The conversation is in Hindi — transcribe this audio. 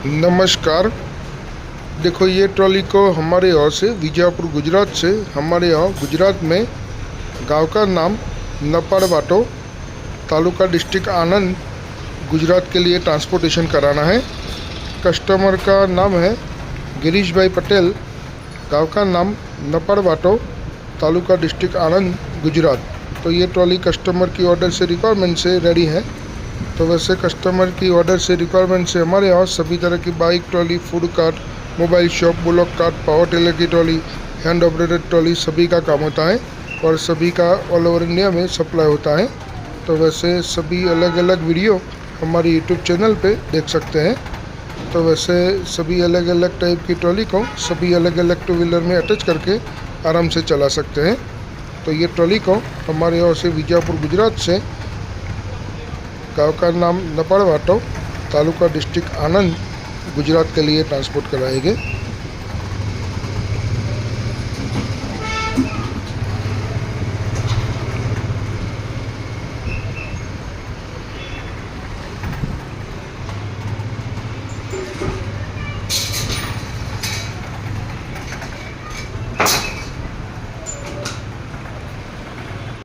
नमस्कार। देखो, ये ट्रॉली को हमारे यहाँ से विजापुर गुजरात से हमारे यहाँ गुजरात में गांव का नाम नपाड़वाटो, तालुका डिस्ट्रिक्ट आनंद, गुजरात के लिए ट्रांसपोर्टेशन कराना है। कस्टमर का नाम है गिरीश भाई पटेल, गांव का नाम नपाड़वाटो, तालुका डिस्ट्रिक्ट आनंद, गुजरात। तो ये ट्रॉली कस्टमर की ऑर्डर से रिक्वायरमेंट से रेडी है। तो वैसे कस्टमर की ऑर्डर से रिक्वायरमेंट से हमारे यहाँ सभी तरह की bike trolley, food cart, mobile shop, block cart, power tiller की ट्रॉली, हैंड ऑपरेटेड ट्रॉली सभी का काम होता है और सभी का ऑल ओवर इंडिया में सप्लाई होता है। तो वैसे सभी अलग अलग वीडियो हमारी यूट्यूब चैनल पे देख सकते हैं। तो वैसे सभी अलग अलग टाइप की ट्रॉली को सभी अलग अलग टू व्हीलर में अटैच करके आराम से चला सकते हैं। तो ये ट्रॉली को हमारे यहाँ से विजापुर गुजरात से गांव का नाम नपाड़वाटो, तालुका डिस्ट्रिक्ट आनंद, गुजरात के लिए ट्रांसपोर्ट कराएंगे।